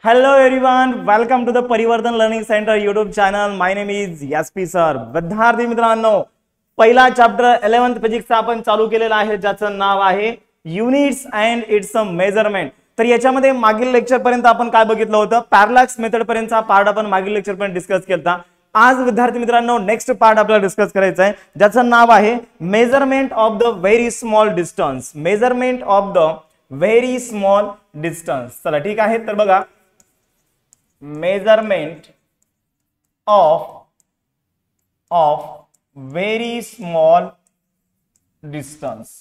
Hello everyone, welcome to the Parivartan learning centre YouTube channel. My name is Yaspi sir. विद्यार्थी मित्रांनो, पहिला chapter 11th फिजिक्सचा आपण चालू केलेला आहे, ज्याचं नाव आहे युनिट्स अँड इट्स मेजरमेंट. तर याच्यामध्ये मागील लेक्चर पर्यंत आपण काय बघितलं होतं, पॅरलॅक्स मेथड पर्यंतचा पार्ट आपण मागील लेक्चर पर्यंत डिस्कस केला. आज विद्यार्थी मित्रांनो नेक्स्ट पार्ट आपल्याला डिस्कस करायचा आहे, ज्याचं नाव आहे measurement of the very small distance. Measurement of the very small distance. चला ठीक आहे. तर बघा, measurement of very small distance.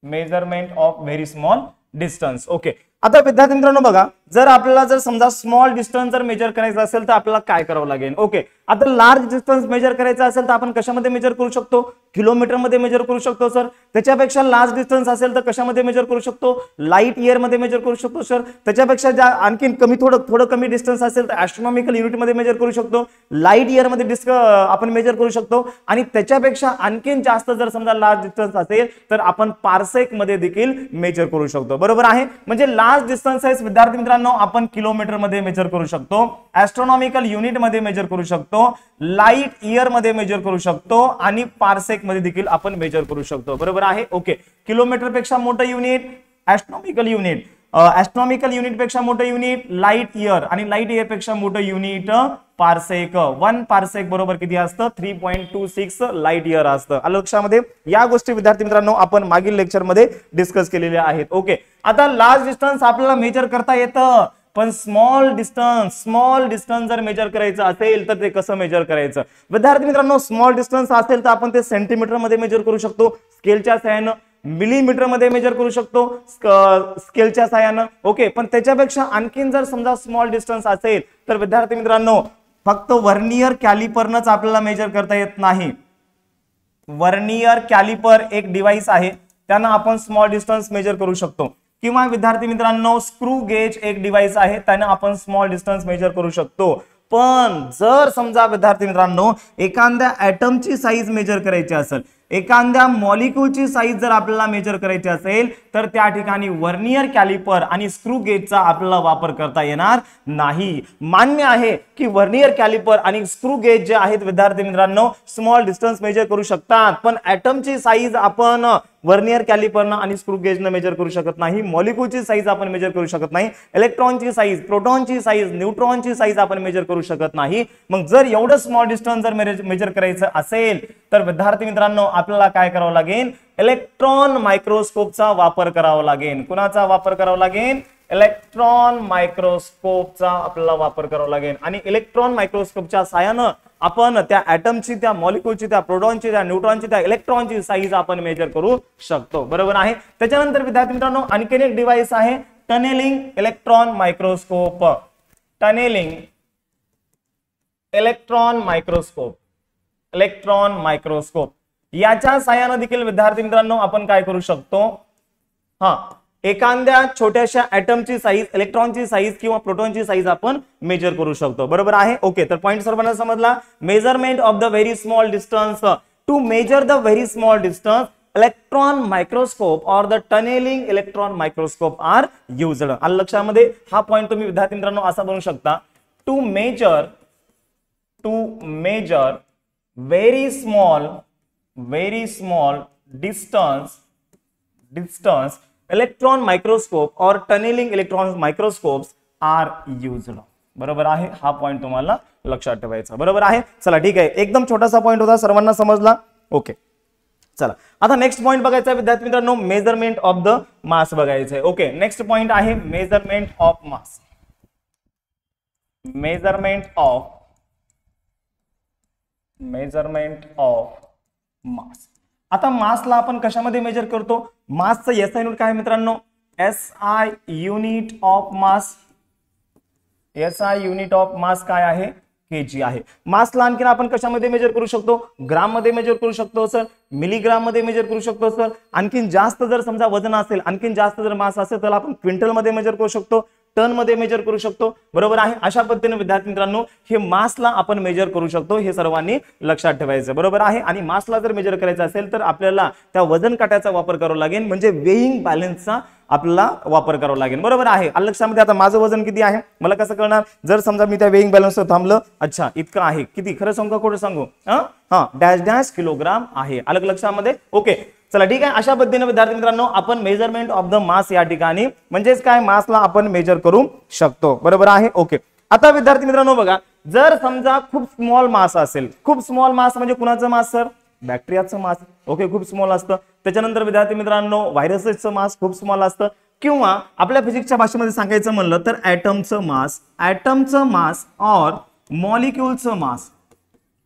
Measurement of very small distance. Okay. आता विद्यार्थी मित्रांनो बघा, जर आपल्याला जर समजा स्मॉल डिस्टन्स जर मेजर करायचं असेल तर आपल्याला काय करावं लागेल. ओके, आता लार्ज डिस्टन्स मेजर करायचं असेल तर आपण कशामध्ये मेजर करू शकतो, किलोमीटर मध्ये मेजर करू शकतो सर. त्याच्यापेक्षा लार्ज डिस्टन्स असेल तर कशामध्ये मेजर करू शकतो, लाईट इयर मध्ये मेजर करू शकतो सर. त्याच्यापेक्षा ज्या आणखीन कमी थोडं कमी डिस्टन्स असेल तर ऍस्ट्रॉनॉमिकल युनिट मध्ये मेजर करू शकतो, लाईट इयर मध्ये आपण मेजर करू शकतो. आणि त्याच्यापेक्षा आणखीन जास्त जर समजा लार्ज डिस्टन्स असेल तर आपण पार्सेक मध्ये देखील मेजर करू शकतो. बरोबर आहे. म्हणजे लार्ज डिस्टन्सेस विद्यार्थी मित्रांनो आपण किलोमीटर मध्ये मेजर करू शकतो, ऍस्ट्रॉनॉमिकल युनिट मध्ये मेजर करू शकतो, लाईट इयर मध्ये मेजर करू शकतो आणि पार्सेक मध्ये देखील आपण मेजर करू शकतो. बरोबर आहे. ओके, किलोमीटर पेक्षा मोठं युनिट ऍस्ट्रॉनॉमिकल युनिट, ऍस्ट्रॉनॉमिकल युनिट पेक्षा मोठं युनिट लाईट इयर आणि लाईट इयर पेक्षा मोठं युनिट पार्सेक. 1 पार्सेक बरोबर किती असतं, 3.26 लाईट इयर असतं. लक्षामध्ये या गोष्टी विद्यार्थी मित्रांनो आपण मागील लेक्चर मध्ये डिस्कस केलेल्या आहेत. ओके, आता लार्ज डिस्टन्स आपल्याला मेजर करता येतं, पण स्मॉल डिस्टन्स जर मेजर करायचं असेल तर ते कसं मेजर करायचं. विद्यार्थी मित्रांनो, स्मॉल डिस्टन्स असेल तर आपण ते सेंटीमीटर मध्ये मेजर करू शकतो स्केलच्या सहाय्यानं, मिलीमीटर मध्ये मेजर करू शकतो स्केलच्या सहाय्यानं. ओके, पण त्याच्यापेक्षा आणखीन जर समजा स्मॉल डिस्टन्स असेल तर विद्यार्थी मित्रांनो फक्त व्हर्नियर कॅलिपरनच आपल्याला मेजर करता येत नाही. व्हर्नियर कॅलिपर एक डिव्हाइस आहे, त्यानं आपण स्मॉल डिस्टन्स मेजर करू शकतो. किंवा विद्यार्थी मित्रांनो स्क्रू गेज एक डिव्हाइस आहे, त्याने आपण स्मॉल डिस्टन्स मेजर करू शकतो. पण जर समजा विद्यार्थी मित्रांनो एखाद्या ऍटमची साईज मेजर करायची असेल, एखाद्या मॉलिक्यूलची साईज जर आपल्याला मेजर करायची असेल तर त्या ठिकाणी व्हर्नियर कॅलिपर आणि स्क्रू गेजचा आपल्याला वापर करता येणार नाही. मान्य आहे की व्हर्नियर कॅलिपर आणि स्क्रू गेज जे आहेत विद्यार्थी मित्रांनो स्मॉल डिस्टन्स मेजर करू शकतात, पण ऍटमची साईज आपण व्हर्नियर कॅलिपरनं आणि स्क्रू गेजनं मेजर करू शकत नाही. मॉलिक्यूलची साईज आपण मेजर करू शकत नाही. इलेक्ट्रॉनची साईज, प्रोटॉनची साईज, न्यूट्रॉनची साईज आपण मेजर करू शकत नाही. मग जर एवढं स्मॉल डिस्टन्स जर मेजर करायचं असेल तर विद्यार्थी मित्रांनो आपल्याला काय करावं लागेल, इलेक्ट्रॉन मायक्रोस्कोपचा वापर करावा लागेल. कुणाचा वापर करावा लागेल, इलेक्ट्रॉन मायक्रोस्कोपचा आपल्याला वापर करावा लागेल. आणि इलेक्ट्रॉन मायक्रोस्कोपच्या सहाय्यानं आपण त्या ऍटमची, त्या मॉलिक्यूलची, त्या प्रोटॉनची, त्या न्यूट्रॉनची, त्या इलेक्ट्रॉनची साईज आपण मेजर करू शकतो. बरोबर आहे. त्याच्यानंतर विद्यार्थी मित्रांनो आणखीन एक डिव्हाइस आहे tunnelling electron microscope. Tunnelling electron microscope, electron microscope याच्या सहाय्याने देखील विद्यार्थी मित्रांनो आपण काय करू शकतो, एखाद्या छोट्याशा ऍटमची साईज, इलेक्ट्रॉनची साईज किंवा प्रोटॉनची साईज आपण मेजर करू शकतो. बरोबर आहे. ओके, तर पॉइंट सर्वांना समजला. Measurement of the very small distance. To measure the very small distance electron microscope और the tunneling electron microscope are used. लक्षामध्ये हा पॉइंट तुम्ही विद्यार्थी मित्रांनो असा बनवू शकता, to measure very small distance electron microscope or tunneling electron microscopes are used. बरोबर आहे. हा पॉइंट तुम्हाला लक्षात ठेवायचा. बरोबर आहे. चला ठीक आहे, एकदम छोटासा पॉइंट होता, सर्वांना समजला. ओके, चला आता नेक्स्ट पॉइंट बघायचा विद्यार्थी मित्रांनो, मेजरमेंट ऑफ द मास बघायचं आहे. ओके, नेक्स्ट पॉइंट आहे measurement of mass. Measurement of mass. आता मासला आपण कशामध्ये मेजर करतो, मासचं एसआय युनिट काय मित्रांनो, SI unit of mass. SI unit of mass काय आहे, केजी आहे. मासला आणखीन आपण कशामध्ये मेजर करू शकतो, ग्राम मध्ये मेजर करू शकतो सर, मिलीग्राम मध्ये मेजर करू शकतो सर. आणखीन जास्त जर समजा वजन असेल, आणखीन जास्त जर मास असेल तर आपण क्विंटल मध्ये मेजर करू शकतो, टन मध्ये मेजर करू शकतो, बरोबर आहे. अशा पद्धतीने विद्यार्थी मित्रांनो हे मासला आपण मेजर करू शकतो, हे सर्वांनी लक्षात ठेवायचं, बरोबर आहे. आणि मासला जर मेजर करायचं असेल तर आपल्याला त्या वजन काट्याचा वापर करावा लागेल, म्हणजे वेइंग बॅलन्सचा आपल्याला वापर करावा लागेल, बरोबर आहे. लक्षामध्ये आता माझं वजन किती आहे मला कसं कळणार, जर समजा मी त्या वेइंग बॅलन्सवर थांबलं, अच्छा इतकं आहे, किती खरं सांगू का खोटं सांगू, डॅश डॅश किलोग्राम आहे, अलग लक्षामध्ये. ओके चला ठीक आहे. अशा पद्धतीने विद्यार्थी मित्रांनो आपण मेजरमेंट ऑफ द मास या ठिकाणी म्हणजेच काय मासला आपण मेजर करू शकतो, बरोबर आहे. ओके आता विद्यार्थी मित्रांनो बघा, जर समजा खूप स्मॉल मास असेल, खूप स्मॉल मास म्हणजे कुणाचं मास सर, बॅक्टेरियाचं मास, ओके खूप स्मॉल असतं. त्याच्यानंतर विद्यार्थी मित्रांनो व्हायरसचं मास खूप स्मॉल असतं, किंवा आपल्या फिजिक्सच्या भाषेमध्ये सांगायचं म्हणलं तर ॲटमचं मास और मॉलिक्यूलचं मास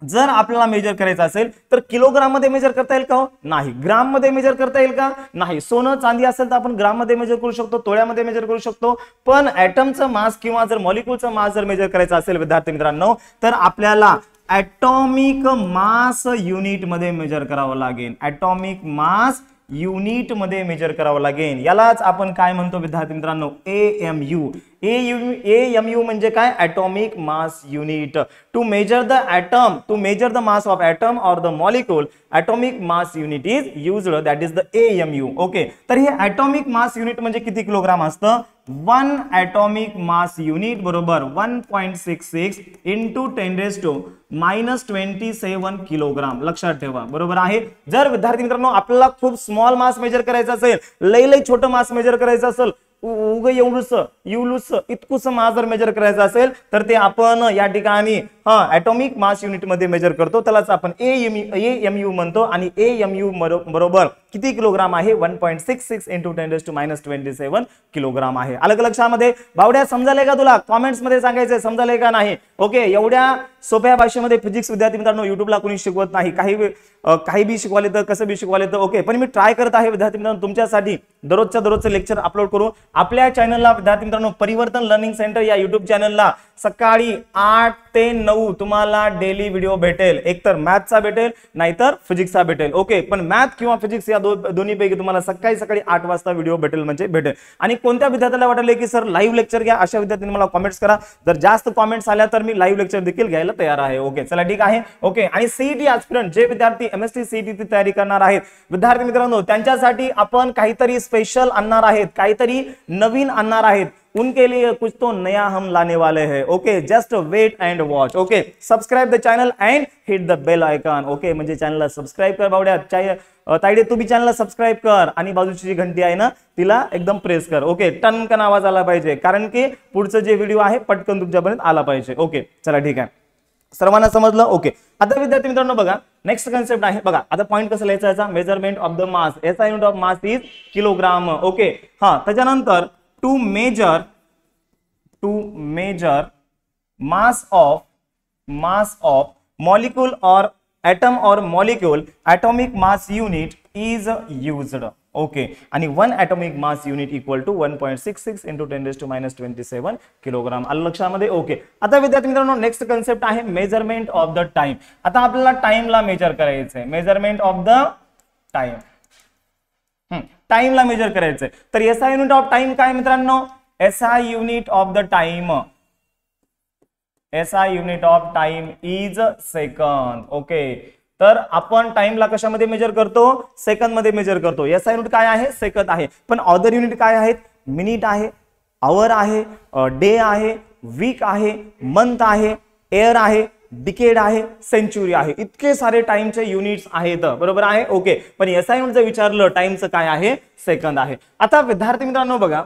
जर आपल्याला मेजर करायचं असेल तर किलोग्राम मध्ये मेजर करता येईल का, नाही. ग्राम मध्ये मेजर करता येईल का, नाही. सोनं चांदी असेल तर आपण ग्राम मध्ये मेजर करू शकतो, तोळ्यामध्ये मेजर करू शकतो, पण ॲटमचं मास किंवा जर मॉलिक्यूलचं मास जर मेजर करायचं असेल विद्यार्थी मित्रांनो तर आपल्याला ॲटॉमिक मास युनिट मध्ये मेजर करावं लागेल, ॲटॉमिक मास युनिट मध्ये मेजर करावं लागेल. यालाच आपण काय म्हणतो विद्यार्थी मित्रांनो, AMU. AMU म्हणजे काय, atomic mass unit. To measure the atom, to measure the mass of atom और the molecule, atomic mass unit is used, that is the AMU. Okay तर हे ॲटॉमिक मास युनिट म्हणजे किती किलोग्राम असतं, 1 atomic mass unit बरोबर 1.66 into 10⁻⁻27 kilogram, लक्षात ठेवा, बरोबर आहे. जर विद्यार्थी मित्रांनो आपल्याला खूप स्मॉल मास मेजर करायचं असेल, लई छोटं मास मेजर करायचं असेल, उग एवढूस इतकुस मास जर मेजर करायचं असेल तर ते आपण या ठिकाणी ॲटॉमिक मास युनिट मध्ये मेजर करतो, त्यालाच आपण AMU म्हणतो. आणि AMU बरोबर किती किलोग्राम आहे, 1.66 इंटू 10⁻⁻27 किलोग्राम आहे. अलग लक्षामध्ये बावड्या समजाले का तुला, कॉमेंट्स मध्ये सांगायचंय समजाले का नाही. ओके एवढ्या सोप्या भाषेमध्ये फिजिक्स विद्यार्थी मित्रांनो युट्यूबला कोणी शिकवत नाही, काही बी शिकवाले तर कसं बी शिकवाले तर. ओके पण मी ट्राय करत आहे विद्यार्थी मित्रांनो तुमच्यासाठी दररोजचं लेक्चर अपलोड करू. आपल्या चॅनलला विद्यार्थी मित्रांनो परिवर्तन लर्निंग सेंटर या युट्यूब चॅनलला सकाळी 8 ते 9 तुम्हाला डेली व्हिडिओ भेटेल, एकतर मॅथचा भेटेल नाहीतर फिजिक्सचा भेटेल. ओके पण मॅथ किंवा फिजिक्स या दोन्हीपैकी तुम्हाला सकाळी 8 वाजता व्हिडिओ भेटेल म्हणजे भेटेल. आणि कोणत्या विद्यार्थ्याला वाटले की सर लाईव्ह लेक्चर घ्या, अशा विद्यार्थ्यांनी मला कॉमेंट्स करा. जर जास्त कॉमेंट्स आल्या तर मी लाईव्ह लेक्चर देखील घ्यायला तयार आहे. ओके चला ठीक आहे. ओके आणि सीईटी ऍस्पिरंट जे विद्यार्थी MSc CET ची तयारी करणार आहेत विद्यार्थी मित्रांनो त्यांच्यासाठी आपण काहीतरी स्पेशल आणणार आहेत, काहीतरी नवीन आणणार आहेत. उनके लिए कुछ तो नया हम लाने वाले हैं. Okay just wait and watch. Okay subscribe the channel and hit the bell icon. Okay म्हणजे चॅनलला सबस्क्राईब कर बावड्या, तायडे तू बी चॅनलला सबस्क्राईब कर आणि बाजूची जी घंटी आहे ना तिला एकदम प्रेस कर. ओके टनकन आवाज आला पाहिजे, कारण की पुढचं जे व्हिडिओ आहे पटकन तुमच्यापर्यंत आला पाहिजे. ओके चला ठीक आहे, सर्वांना समजलं. ओके आता विद्यार्थी मित्रांनो बघा नेक्स्ट कन्सेप्ट आहे बघा. आता पॉइंट कसं लिहायचा याचा, मेजरमेंट ऑफ द मास, याचा unit of mass is kilogram. Okay त्याच्यानंतर to measure mass of molecule और एटम और molecule atomic mass unit is used. Okay आणि 1 atomic mass unit equal to 1.66 into 10⁻⁻27 kilogram. आलं लक्षामध्ये. ओके आता विद्यार्थी मित्रांनो नेक्स्ट कन्सेप्ट आहे मेजरमेंट ऑफ द टाइम. आता आपल्याला टाइमला मेजर करायचंय, मेजरमेंट ऑफ द टाइम, टाइमला मेजर करायचंय. तर एसआय युनिट ऑफ टाइम काय मित्रांनो, SI unit of the time, SI unit of time is second. Okay तर आपण टाइमला कशामध्ये मेजर करतो, सेकंद मध्ये मेजर करतो. SI युनिट काय आहे, सेकंद आहे. पण अदर युनिट काय आहेत, मिनिट आहे, आवर आहे, डे आहे, वीक आहे, मंथ आहे, एअर आहे, डिकेड आहे, सेंचुरी आहे. इतके सारे टाइमचे युनिट्स आहेत, बरोबर आहे. ओके पण SI युनिट जर विचारलं टाइमचं काय आहे, सेकंद आहे. आता विद्यार्थी मित्रांनो बघा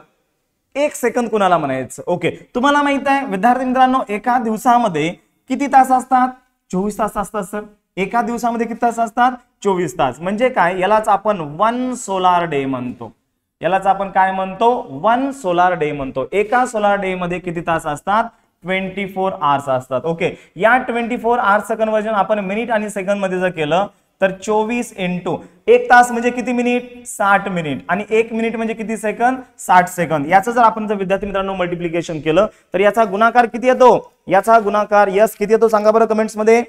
1 सेकंद कुणाला म्हणायचं. ओके तुम्हाला माहित आहे विद्यार्थी मित्रांनो एका दिवसामध्ये किती तास असतात, 24 तास असतात. सर एका दिवसामध्ये किती तास असतात, 24 तास. म्हणजे काय, यालाच आपण 1 सोलार डे म्हणतो. यालाच आपण काय म्हणतो, 1 सोलार डे म्हणतो. एका सोलार डे मध्ये किती तास असतात, 24 आवर्स असतात. ओके या 24 आवर्सचं कन्वर्जन आपण मिनिट आणि सेकंद मध्ये जर केलं तर 24 इंटू 1 तास म्हणजे किती मिनिट, 60 मिनिट, आणि 1 मिनिट म्हणजे किती सेकंद, 60 सेकंद. याचं जर आपण विद्यार्थी मित्रांनो मल्टिप्लिकेशन केलं तर याचा गुणाकार किती येतो, याचा गुणाकार यस किती येतो सांगा बरं कमेंट्स मध्ये,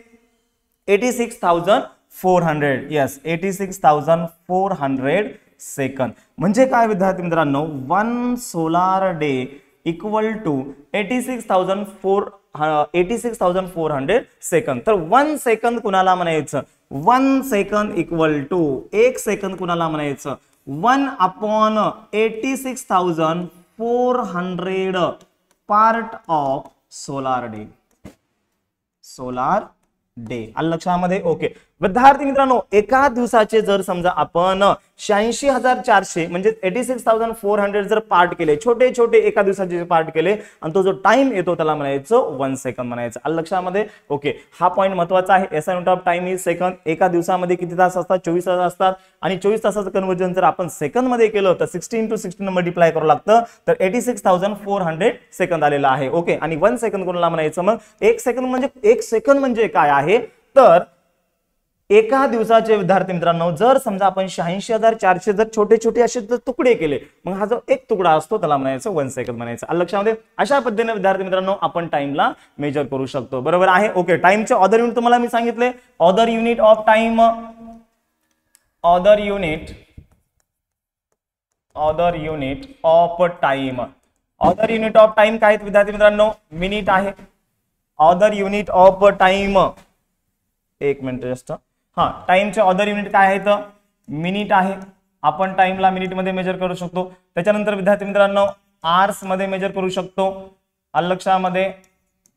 86,400. Yes 86,400 second. म्हणजे काय विद्यार्थी मित्रांनो 1 solar day equal to 86,400 second. तर 1 सेकंद कुणाला म्हणायचं? 1 सेकंद इक्वल टू 1 सेकंद कुणाला म्हणायचं? 1/86,400 part of solar day. Solar day आलं लक्षामध्ये? ओके विद्यार्थी मित्रांनो, एका दिवसाचे जर समजा आपण 86,400 म्हणजे 86,400 जर पार्ट केले, छोटे छोटे एका दिवसाचे पार्ट केले आणि तो जो टाइम येतो त्याला म्हणायचं 1 सेकंद म्हणायचं. आलं लक्षामध्ये? ओके हा पॉईंट महत्वाचा आहे. SI unit of time is second. एका दिवसामध्ये किती तास असतात? 24 तास असतात. आणि 24 तासाचं कन्व्हर्जन जर आपण सेकंद मध्ये केलं तर 16 × 16 मल्टिप्लाय करावं लागतं. तर 86,400 सेकंद आलेला आहे. ओके आणि 1 सेकंद कोणाला म्हणायचं? मग 1 सेकंद म्हणजे काय आहे? तर एका दिवसाचे विद्यार्थी मित्रांनो जर समजा आपण 86,400 जर छोटे छोटे असे जर तुकडे केले, मग हा जो एक तुकडा असतो त्याला म्हणायचं 1 सेकंद म्हणायचं. आलं लक्षामध्ये? अशा पद्धतीने विद्यार्थी मित्रांनो आपण टाइमला मेजर करू शकतो. बरोबर आहे? ओके टाइमचे ऑर्डर युनिट तुम्हाला मी सांगितले. Order unit of time, order unit of time, order unit of time काय आहेत विद्यार्थी मित्रांनो? मिनिट आहे. ऑर्डर युनिट ऑफ टाइम, एक मिनिट जस्ट, हा टाइमचे ऑर्डर युनिट काय आहेत? मिनिट आहे. आपण टाइमला मिनिट मध्ये मेजर करू शकतो. त्याच्यानंतर विद्यार्थी मित्रांनो आवर्स मध्ये मेजर करू शकतो. आलं लक्षामध्ये?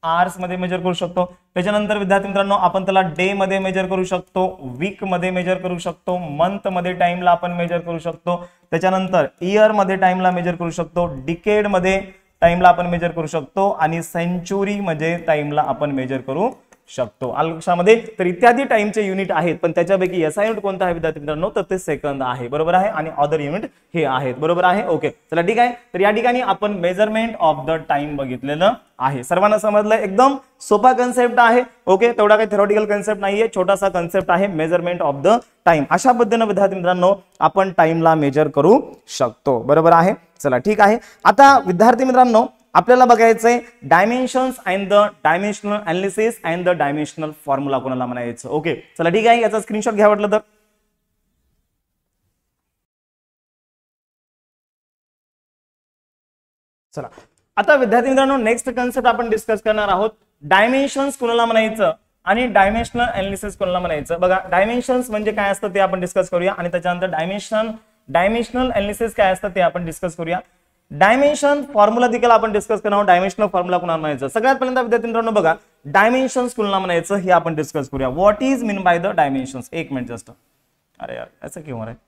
आवर्स मध्ये मेजर करू शकतो. त्याच्यानंतर विद्यार्थी मित्रांनो आपण त्याला डे मध्ये मेजर करू शकतो, वीक मध्ये मेजर करू शकतो, मंथ मध्ये टाइमला आपण मेजर करू शकतो. त्याच्यानंतर इयर मध्ये टाइमला मेजर करू शकतो, डिकेड मध्ये टाइमला आपण मेजर करू शकतो आणि सेंचुरी मध्ये टाइमला आपण मेजर करू शकतो. आलं लक्षामध्ये? तर इत्यादी टाइमचे युनिट आहेत, पण त्याच्यापैकी एसआय युनिट कोणता आहे विद्यार्थी मित्रांनो? तर ते सेकंद आहे. बरोबर आहे? आणि ऑर्डर युनिट हे आहेत. बरोबर आहे? ओके चला ठीक आहे. तर या ठिकाणी आपण मेजरमेंट ऑफ द टाइम बघितलेलं आहे. सर्वांना समजलं? एकदम सोपा कन्सेप्ट आहे. ओके तेवढा काही थेरोटिकल कन्सेप्ट नाहीये, छोटासा कन्सेप्ट आहे मेजरमेंट ऑफ द टाइम. अशा पद्धतीने विद्यार्थी मित्रांनो आपण टाइमला मेजर करू शकतो. बरोबर आहे? चला ठीक आहे. आता विद्यार्थी मित्रांनो आपल्याला बघायचंय dimensions and the dimensional analysis and the dimensional formula कोणाला म्हणायचं. ओके चला ठीक आहे. याचा स्क्रीनशॉट घ्या वाटलं तर. चला आता विद्यार्थी मित्रांनो नेक्स्ट कन्सेप्ट आपण डिस्कस करणार आहोत. डायमेन्शन्स कोणाला म्हणायचं आणि डायमेन्शनल अनालिसिस कोणाला म्हणायचं. बघा डायमेन्शन्स म्हणजे काय असतं ते आपण डिस्कस करूया आणि त्याच्यानंतर डायमेन्शनल अनालिसिस काय असतं ते आपण डिस्कस करूया. डायमेन्शन फॉर्म्युला देखील आपण डिस्कस करणार आहोत. डायमेन्शनल फॉर्म्युला कोणाला म्हणायचं? सगळ्यात पहिल्यांदा विद्यार्थी मित्रांनो बघा डायमेन्शन्स कोणाला म्हणायचं हे आपण डिस्कस करूया. What is mean by the dimensions. एक मिनिट जस्ट. अरे यार ऐसा क्यों हो रहा है?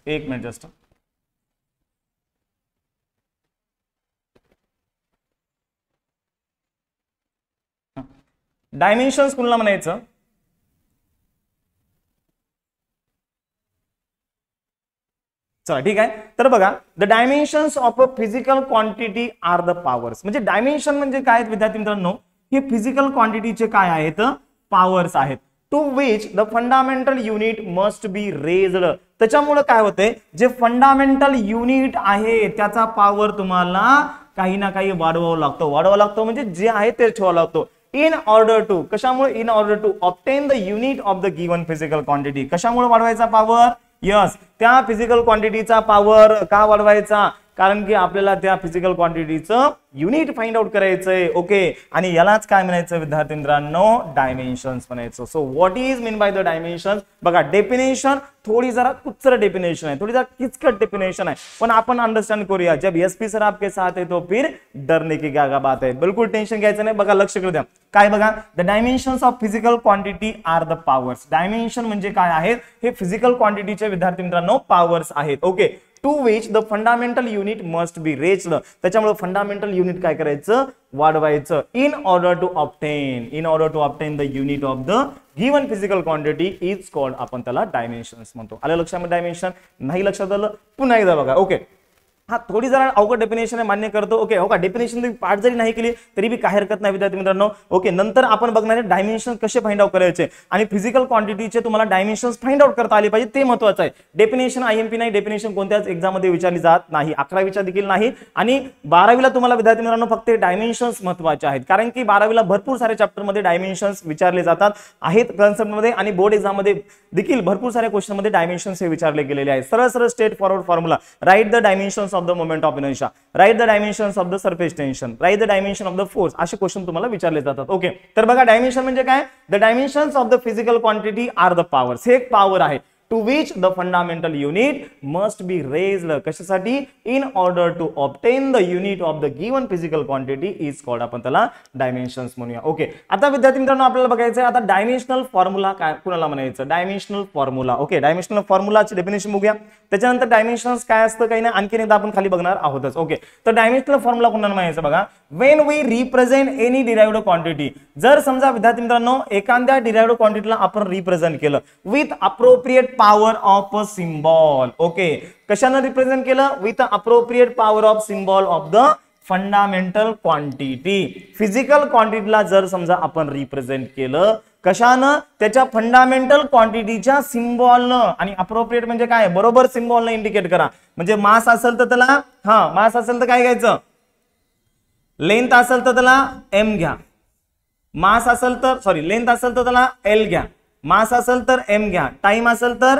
एक मिनिट जस्ट. डायमेन्शन्स कोणाला म्हणायचं? चला ठीक आहे. तर बघा the dimensions of a physical quantity are the powers. म्हणजे डायमेन्शन म्हणजे काय विद्यार्थी मित्रांनो? हे फिजिकल क्वांटिटीचे काय आहेत? पॉवर्स आहेत. To which the fundamental unit must be raised. त्याच्यामुळे काय होते जे फंडामेंटल युनिट आहे त्याचा पॉवर तुम्हाला काही ना काही वाढवावं लागतो म्हणजे जे आहे ते ठेवावं लागतो. इन ऑर्डर टू कशामुळे? In order to obtain the unit of the given physical क्वांटिटी. कशामुळे वाढवायचा पॉवर? यस त्या फिजिकल क्वांटिटीचा पॉवर का वाढवायचा? कारण की आपल्याला त्या फिजिकल क्वांटिटीचं युनिट फाइंड आउट करायचंय. ओके आणि यालाच काय म्हणायचं विद्यार्थी मित्रांनो? डायमेन्शन्स म्हणायचं. So what is mean by the dimensions? बघा डेफिनेशन थोड़ी जरा कुचर डेफिनेशन है, थोड़ी जरा किचकट डेफिनेशन है, पण अपन अंडरस्टैंड करूया. जब एसपी सर आपके साथ है तो फिर डरने की क्या बात है. बिल्कुल टेंशन घ्यायचं नाही. बघा लक्ष करू द्या. काय बघा the dimensions of physical quantity are the powers. Dimension म्हणजे काय आहेत? हे फिजिकल क्वांटिटीचे विद्यार्थी मित्रांनो पॉवर्स आहेत. Okay to which the fundamental unit must be reached. त्याच्यामुळे फंडामेंटल युनिट काय करायचं? वाढवायचं. In order to obtain the unit of the given physical quantity is called, आपण त्याला डायमेन्शन्स म्हणतो. आलं लक्षामध्ये? डायमेन्शन नाही लक्षात आलं? पुन्हा एकदा बघा. ओके हा थोडी जरा अवघड डेफिनेशन आहे मान्य करतो. ओके हो का डेफिनेशन पार्ट जरी नाही केली तरी बी काही हरकत नाही विद्यार्थी मित्रांनो. ओके नंतर आपण बघणार आहे डायमेन्शन कसे फाइंड आउट करायचे आणि फिजिकल क्वांटिटीचे तुम्हाला डायमेन्शन्स फाइंड आउट करता आले पाहिजे ते महत्त्वाचं आहे. डेफिनेशन आयएमपी नाही, डेफिनेशन कोणत्याच एक्झाम मध्ये विचारली जात नाही, 11वीच्या देखील नाही आणि 12वीला तुम्हाला विद्यार्थी मित्रांनो फक्त डायमेन्शन्स महत्त्वाचे आहेत. कारण की 12वीला भरपूर सारे चॅप्टर मध्ये डायमेन्शन्स विचारले जातात आहेत कन्सेप्ट मध्ये आणि बोर्ड एक्झाम मध्ये देखील भरपूर सारे क्वेश्चन मध्ये डायमेन्शन्स हे विचारले गेलेले आहेत. सरळ सरळ straight forward formula write the dimensions dimensions of the moment of inertia, write the dimensions of the surface tension, write the dimension of the force, असे क्वेश्चन तुम्हाला विचारले जातात. ओके, तर बघा डायमेन्शन म्हणजे काय, the dimensions of the physical quantity are the powers, हे एक पॉवर आहे to which the fundamental unit must be raised, कशासाठी, in order to obtain the unit of the given physical quantity is called, आपण त्याला dimensions म्हणूया. Okay, आता विद्यार्थी मित्रांनो आपल्याला बघायचं आहे आता डायमेन्शनल फॉर्म्युला काय कुणाला म्हणायचं, डायमेन्शनल फॉर्म्युला. ओके, डायमेन्शनल फॉर्म्युलाची डेफिनेशन बघूया, त्याच्यानंतर डायमेन्शन्स काय असतं काही नाही, आणखीन एकदा आपण खाली बघणार आहोतच. ओके, तर डायमेन्शनल फॉर्म्युला कुणाला म्हणायचं बघा, when we represent any derived quantity, जर समजा विद्यार्थी मित्रांनो एखाद्या डिराइव्ड क्वांटिटीला आपण रिप्रेझेंट केलं with appropriate power of a symbol. Okay, कशाने रिप्रेझेंट केलं, with appropriate power of symbol of the fundamental quantity. Physical क्वांटिटीला जर समजा आपण रिप्रेझेंट केलं कशानं, त्याच्या फंडामेंटल क्वांटिटीच्या सिम्बॉलनं, आणि अप्रोप्रिएट म्हणजे काय, बरोबर सिम्बॉलनं इंडिकेट करा. म्हणजे मास असेल तर त्याला मास असेल तर काय घ्यायचं, लेंथ असेल तर त्याला एम घ्या, मास असेल तर लेंथ असेल तर त्याला एल घ्या, मास असेल तर एम घ्या, टाइम असेल तर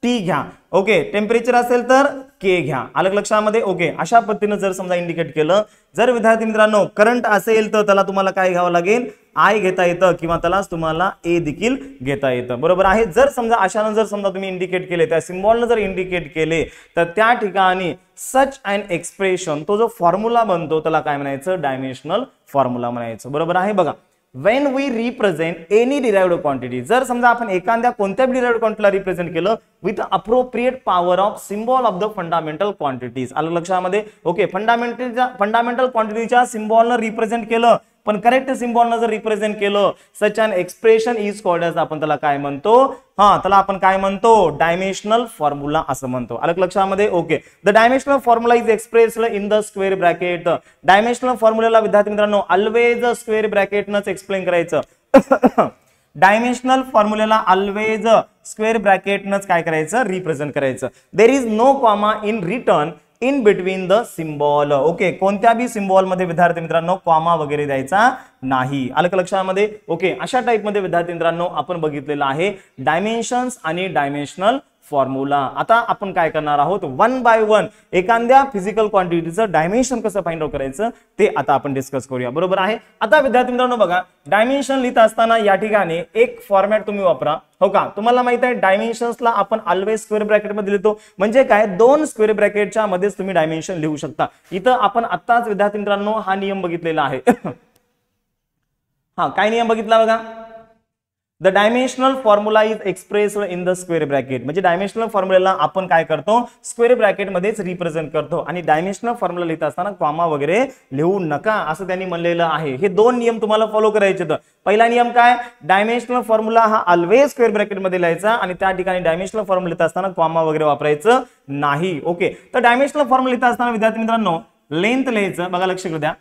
टी घ्या. ओके, टेम्परेचर असेल तर के घ्या. आलं लक्षामध्ये. ओके, अशा पद्धतीनं जर समजा इंडिकेट केलं, जर विद्यार्थी मित्रांनो करंट असेल तर त्याला तुम्हाला काय घ्यावं लागेल, आय घेता येतं किंवा त्यालाच तुम्हाला ए देखील घेता येतं. बरोबर आहे. जर समजा अशानं जर समजा तुम्ही इंडिकेट केले, त्या सिम्बॉलनं जर इंडिकेट केले तर त्या ठिकाणी सच अँड एक्सप्रेशन, तो जो फॉर्म्युला बनतो त्याला काय म्हणायचं, डायमेन्शनल फॉर्म्युला म्हणायचं. बरोबर आहे. बघा, when we represent any derived quantity, जर समजा आपण एखाद्या कोणत्याही derived quantityला रिप्रेझेंट केलं with appropriate power of symbol of the fundamental quantities, आलं लक्षामध्ये. ओके, फंडामेंटल क्वांटिटीच्या सिम्बॉलनं रिप्रेझेंट केलं, पण करेक्ट सिम्बॉलनं जर रिप्रेझेंट केलं, सच अन एक्सप्रेशन इज कॉल्ड एज, आपण त्याला काय म्हणतो, त्याला आपण काय म्हणतो, डायमेन्शनल फॉर्म्युला असं म्हणतो. आलं लक्षामध्ये. Okay, the dimensional formula is expressed in the square bracket. Dimensional फॉर्म्युलाला विद्यार्थी मित्रांनो ऑलवेज स्क्वेअर ब्रॅकेटनंच एक्सप्लेन करायचं. डायमेन्शनल फॉर्म्युलाला ऑलवेज स्क्वेअर ब्रॅकेटनंच काय करायचं, रिप्रेझेंट करायचं. There is no comma in return in between the symbol. Okay, कोणत्या बी सिम्बॉल मध्ये विद्यार्थी मित्रांनो कॉमा वगैरे द्यायचा नाही. आलं का लक्षामध्ये. ओके, अशा टाइप मध्ये विद्यार्थी मित्रांनो आपण बघितलेलं आहे डायमेन्शन्स आणि डायमेन्शनल फॉर्म्युला. आता आपण काय करणार आहोत, वन बाय वन एखाद्या फिजिकल क्वांटिटीचं डायमेन्शन कसं फाइंड आउट करायचं ते आता आपण डिस्कस करूया. बरोबर आहे. आता विद्यार्थी मित्रांनो बघा, डायमेन्शन लिहित असताना या ठिकाणी एक फॉर्मॅट तुम्ही वापरा. हो का, तुम्हाला माहित आहे डायमेन्शन्सला आपण ऑलवेज स्क्वेअर ब्रॅकेट मध्ये लिहितो, म्हणजे काय, दोन स्क्वेअर ब्रॅकेटच्या मध्येच तुम्ही डायमेन्शन लिहू शकता. इथं आपण आत्ताच विद्यार्थी मित्रांनो हा नियम बघितलेला आहे. काय नियम बघितला बघा, the dimensional formula is expressed in the square bracket. म्हणजे डायमेन्शनल फॉर्म्युलाला आपण काय करतो, स्क्वेअर ब्रॅकेट मध्येच रिप्रेझेंट करतो. आणि डायमेन्शनल फॉर्म्युला लिहित असताना कॉमा वगैरे लिहू नका असं त्यांनी म्हणलेलं आहे. हे दोन नियम तुम्हाला फॉलो करायचे. तर पहिला नियम काय, डायमेन्शनल फॉर्म्युला हा ऑलवेज स्क्वेअर ब्रॅकेट मध्ये लिहायचा आणि त्या ठिकाणी डायमेन्शनल फॉर्म्युला लिहित असताना कॉमा वगैरे वापरायचं नाही. ओके, तर डायमेन्शनल फॉर्म्युला लिहित असताना विद्यार्थी मित्रांनो लेंथ लिहायचं. बघा लक्ष करू द्या,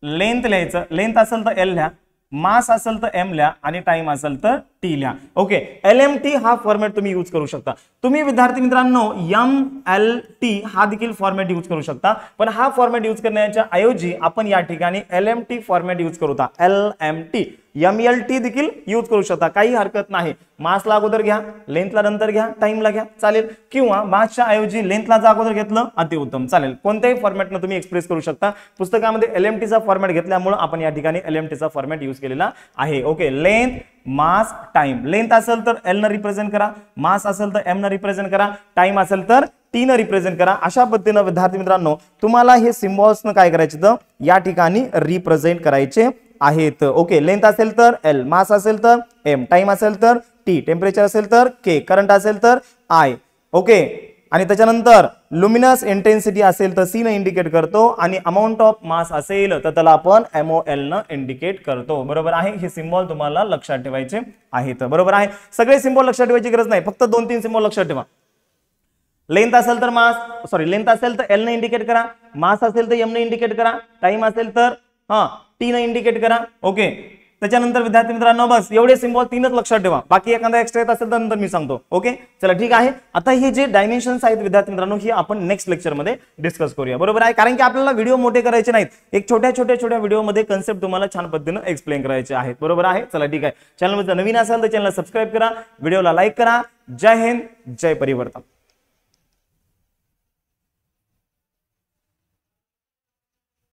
लेंथ लिहायचं. लेंथ असेल तर एल लिहा, मास असेल तर एम लिहा आणि टाइम असेल तर टी लिहा. ओके, LMT हा फॉर्मॅट तुम्ही यूज करू शकता. तुम्ही विद्यार्थी मित्रांनो MLT हा देखील फॉर्मॅट यूज करू शकता, पण हा फॉर्मॅट यूज करण्याच्या ऐवजी आपण या ठिकाणी LMT फॉर्मॅट यूज करूता. LMT MLT देखील यूज करू शकता, काही हरकत नाही. मासला अगोदर घ्या, लेंथला नंतर घ्या, टाइमला घ्या चालेल, किंवा मासच्या ऐवजी लेंथला जर अगोदर घेतलं अतिउत्तम चालेल. कोणत्याही फॉर्मॅटनं तुम्ही एक्सप्रेस करू शकता. पुस्तकामध्ये LMT चा फॉर्मॅट घेतल्यामुळे आपण या ठिकाणी LMT चा फॉर्मॅट यूज केलेला आहे. ओके, लेंथ, मास, टाइम. लेंथ असेल तर L न रिप्रेझेंट करा, मास असेल तर M न रिप्रेझेंट करा, टाइम असेल तर T न रिप्रेझेंट करा. अशा पद्धतीने विद्यार्थी मित्रांनो तुम्हाला हे सिम्बॉल्स न काय करायचे तर या ठिकाणी रिप्रेझेंट करायचे आहेत. ओके, लेंथ असेल तर L, मास असेल तर M, टाइम असेल तर T, टेम्परेचर असेल तर K, करंट असेल तर I. ओके, आणि त्याच्यानंतर लुमिनस इंटेन्सिटी असेल तर C न इंडिकेट करतो आणि अमाउंट ऑफ मास असेल तर त्याला आपण MOL न इंडिकेट करतो. बरोबर आहे. हे सिम्बॉल तुम्हाला लक्षात ठेवायचे आहेत. बरोबर आहे. सगळे सिम्बॉल लक्षात ठेवायची गरज नाही, फक्त 2-3 सिम्बॉल लक्षात ठेवा. लेंथ असेल तर लेंथ असेल तर L न इंडिकेट करा, मास असेल तर M न इंडिकेट करा, टाइम असेल तर T न इंडिकेट करा. ओके, त्याच्यानंतर विद्यार्थी मित्रांनो बस एवढे सिम्बॉल 3च लक्षात ठेवा, बाकी एखादा एक्स्ट्रा येत असेल तर नंतर मी सांगतो. ओके, चला ठीक आहे. आता हे जे डायमेन्शन्स आहेत विद्यार्थी मित्रांनो हे आपण नेक्स्ट लेक्चर मध्ये डिस्कस करूया. बरोबर आहे, कारण की आपल्याला व्हिडिओ मोठे करायचे नाहीत, एक छोट्या व्हिडिओ मध्ये कन्सेप्ट तुम्हाला छान पद्धतीने एक्सप्लेन करायचे आहेत. बरोबर आहे. चला ठीक आहे. चॅनल मध्ये नवीन असाल तर चॅनलला सबस्क्राईब करा, व्हिडिओला लाईक करा. जय हिंद, जय परिवर्तन.